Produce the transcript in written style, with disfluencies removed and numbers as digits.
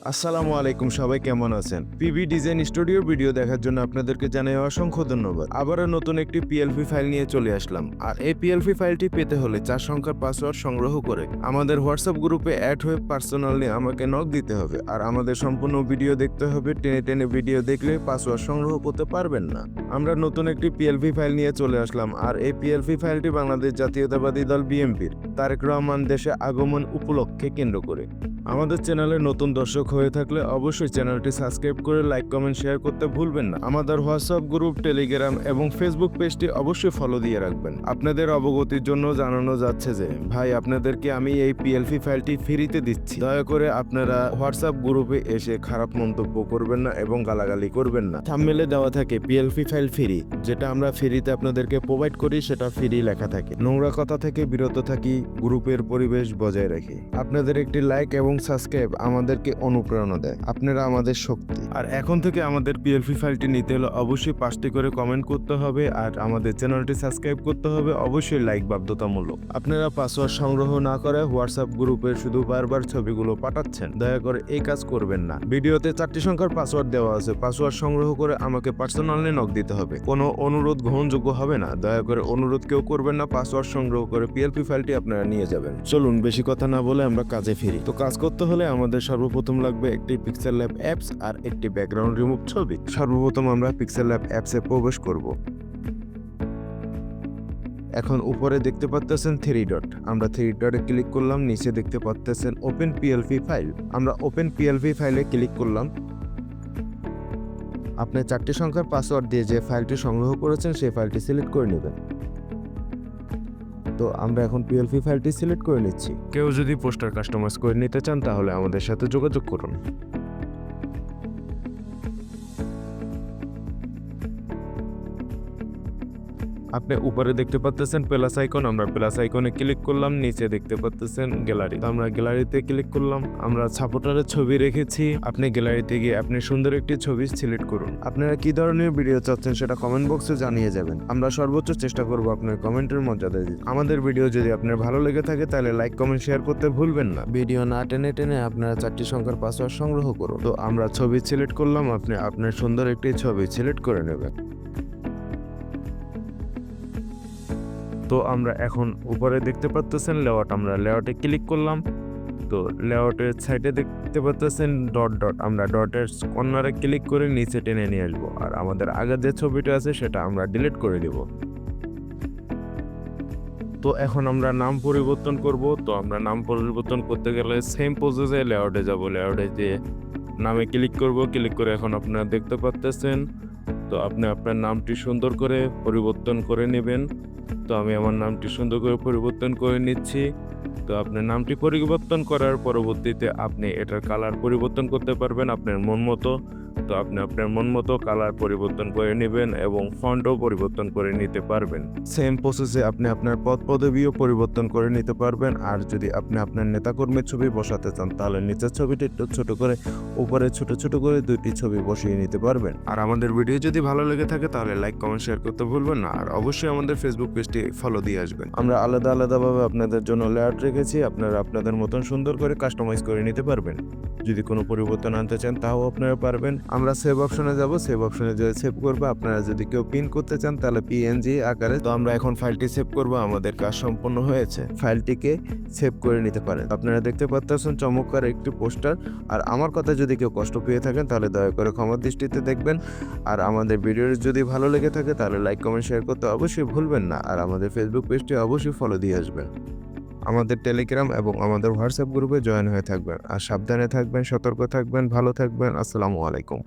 আসসালামু আলাইকুম, সবাই কেমন আছেন? পিবি ডিজাইন স্টুডিওর ভিডিও দেখার জন্য আপনাদেরকে জানাই অসংখ্য ধন্যবাদ। আবারও নতুন একটি পিএলপি ফাইল নিয়ে চলে আসলাম। আর এই পিএলপি ফাইলটি পেতে হলে 4 সংখ্যার পাসওয়ার্ড সংগ্রহ করে আমাদের হোয়াটসঅ্যাপ গ্রুপে অ্যাড হয়ে পার্সোনালি আমাকে নক দিতে হবে। আর আমাদের সম্পূর্ণ ভিডিও দেখতে হবে, টেনে টেনে ভিডিও দেখলে পাসওয়ার্ড সংগ্রহ করতে পারবেন না। আমরা নতুন একটি পিএলপি ফাইল নিয়ে চলে আসলাম। আর এই পিএলপি ফাইলটি বাংলাদেশ জাতীয়তাবাদী দল বিএনপির তারেক রহমান দেশে আগমন উপলক্ষে কেন্দ্র করে। আমাদের চ্যানেলে নতুন দর্শক হয়ে থাকলে অবশ্যই চ্যানেলটি সাবস্ক্রাইব করে লাইক, কমেন্ট, শেয়ার করতে ভুলবেন না। আমাদের হোয়াটসঅ্যাপ গ্রুপ, টেলিগ্রাম এবং ফেসবুক পেজটি অবশ্যই ফলো দিয়ে রাখবেন। আপনাদের অবগতির জন্য জানানো যাচ্ছে যে ভাই, আপনাদেরকে আমি এই পিএলপি ফাইলটি ফ্রিতে দিচ্ছি। দয়া করে আপনারা হোয়াটসঅ্যাপ গ্রুপে এসে খারাপ মন্তব্য করবেন না এবং গালাগালি করবেন না। থাম্বনেলে দেওয়া থাকে পিএলপি ফাইল ফ্রি, যেটা আমরা ফ্রিতে আপনাদেরকে প্রোভাইড করি, সেটা ফ্রি লেখা থাকে। নোংরা কথা থেকে বিরত থাকি, গ্রুপের পরিবেশ বজায় রাখি। আপনাদের একটি লাইক এবং সাবস্ক্রাইব আমাদেরকে অনুপ্রেরণা দেয়। আপনারা আমাদের শক্তি। আর এখন থেকে আমাদের পিএলপি ফাইলটি নিতে হলে অবশ্যই 5টি করে কমেন্ট করতে হবে আর আমাদের চ্যানেলটি সাবস্ক্রাইব করতে হবে। অবশ্যই লাইক বাধ্যতামূলক। আপনারা পাসওয়ার্ড সংগ্রহ না করে হোয়াটসঅ্যাপ গ্রুপে শুধু বারবার ছবিগুলো পাঠাচ্ছেন, দয়া করে এই কাজ করবেন না। ভিডিওতে 4টি সংখ্যার পাসওয়ার্ড দেওয়া আছে। পাসওয়ার্ড সংগ্রহ করে আমাকে পার্সোনালি নক দিতে হবে। কোনো অনুরোধ গ্রহণযোগ্য হবে না। দয়া করে অনুরোধ কেউ করবেন না। পাসওয়ার্ড সংগ্রহ করে পিএলপি ফাইলটি আপনারা নিয়ে যাবেন। চলুন বেশি কথা না বলে আমরা কাজে ফিরি। তো কাজ করতে হলে আমাদের সর্বপ্রথম লাগবে একটি পিক্সেল ল্যাব অ্যাপস আর একটি ব্যাকগ্রাউন্ড রিমুভ ছবি। সর্বপ্রথম আমরা পিক্সেল ল্যাব অ্যাপসে প্রবেশ করব। এখন উপরে দেখতে পাচ্ছেন 3 ডট। আমরা 3 ডটে ক্লিক করলাম। নিচে দেখতে পাচ্ছেন ওপেন পিএলপি ফাইল। আমরা ওপেন পিএলপি ফাইলে ক্লিক করলাম। আপনি 4টি সংখ্যার পাসওয়ার্ড দিয়ে যে ফাইলটি সংগ্রহ করেছেন সেই ফাইলটি সিলেক্ট করে নেবেন। তো আমরা এখন পিএলপি ফাইলটি সিলেক্ট করে নিচ্ছি। কেউ যদি পোস্টার কাস্টমাইজ করে নিতে চান তাহলে আমাদের সাথে যোগাযোগ করুন। আপনি উপরে দেখতে পাচ্ছেন প্লাস আইকন। আমরা প্লাস আইকনে ক্লিক করলাম। নিচে দেখতে পাচ্ছেন গ্যালারি। আমরা গ্যালারিতে ক্লিক করলাম। আমরা সাপোর্টারের ছবি রেখেছি। আপনি গ্যালারিতে গিয়ে আপনি সুন্দর একটি ছবি সিলেক্ট করুন। আপনারা কি ধরনের ভিডিও চাচ্ছেন সেটা কমেন্ট বক্সে জানিয়ে যাবেন। আমরা সর্বোচ্চ চেষ্টা করব আপনার কমেন্টের মর্যাদা দিতে। আমাদের ভিডিও যদি আপনার ভালো লেগে থাকে তাহলে লাইক, কমেন্ট, শেয়ার করতে ভুলবেন না। ভিডিও না টেনে টেনে আপনারা 4টি সংখ্যার পাসওয়ার্ড সংগ্রহ করুন। তো আমরা ছবি সিলেক্ট করলাম। আপনি আপনার সুন্দর একটি ছবি সিলেক্ট করে নেবেন। তো আমরা এখন উপরে দেখতে পাচ্ছেন লেআউট। আমরা লেআউটে ক্লিক করলাম। তো লেআউটের সাইডে দেখতে পাচ্ছেন ডট ডট। আমরা ডটের কর্নারে ক্লিক করে নিচে টেনে নিয়ে আসবো। আর আমাদের আগের যে ছবিটা আছে সেটা আমরা ডিলিট করে দিব। তো এখন আমরা নাম পরিবর্তন করব। তো আমরা নাম পরিবর্তন করতে গেলে সেম প্রসেসে লেআউটে যাব। লেআউটে যে নামে ক্লিক করব। ক্লিক করে এখন আপনারা দেখতে পাচ্ছেন। তো আপনি আপনার নামটি সুন্দর করে পরিবর্তন করে নেবেন। তো আমি আমার নামটি সুন্দর করে পরিবর্তন করে নিচ্ছি। তো আপনার নামটি পরিবর্তন করার পরবর্তীতে আপনি এটার কালার পরিবর্তন করতে পারবেন আপনার মন মতো। তো আপনি আপনার মন মতো কালার পরিবর্তন করে নেবেন এবং ফন্টও পরিবর্তন করে নিতে পারবেন। সেম প্রসেসে আপনি আপনার পদ পদবিও পরিবর্তন করে নিতে পারবেন। আর যদি আপনি আপনার নেতাকর্মীর ছবি বসাতে চান তাহলে নিচের ছবিটি একটু ছোট করে, উপরে ছোট ছোট করে 2টি ছবি বসিয়ে নিতে পারবেন। আর আমাদের ভিডিও যদি ভালো লেগে থাকে তাহলে লাইক, কমেন্ট, শেয়ার করতে ভুলবেন না। আর অবশ্যই আমাদের ফেসবুক পেজটি ফলো দিয়ে আসবেন। আমরা আলাদা আলাদাভাবে আপনাদের জন্য লেআউট রেখেছি। আপনারা আপনাদের মতন সুন্দর করে কাস্টমাইজ করে নিতে পারবেন। যদি কোনো পরিবর্তন আনতে চান তাও আপনারা পারবেন। আমরা সেভ অপশনে যাব। সেভ অপশনে যে সেভ করবো। আপনারা যদি কেউ পিন করতে চান তাহলে পিএনজি আকারে। তো আমরা এখন ফাইলটি সেভ করব। আমাদের কাজ সম্পূর্ণ হয়েছে। ফাইলটিকে সেভ করে নিতে পারেন। আপনারা দেখতে পাচ্ছেন চমৎকার একটি পোস্টার। আর আমার কথা যদি কেউ কষ্ট পেয়ে থাকেন তাহলে দয়া করে ক্ষমার দৃষ্টিতে দেখবেন। আর আমাদের ভিডিও যদি ভালো লেগে থাকে তাহলে লাইক, কমেন্ট, শেয়ার করতে অবশ্যই ভুলবেন না। আর আমাদের ফেসবুক পেজটি অবশ্যই ফলো দিয়ে আসবেন। আমাদের টেলিগ্রাম এবং আমাদের হোয়াটসঅ্যাপ গ্রুপে জয়েন হয়ে থাকবেন। আর সাবধানে থাকবেন, সতর্ক থাকবেন, ভালো থাকবেন। আসসালামু আলাইকুম।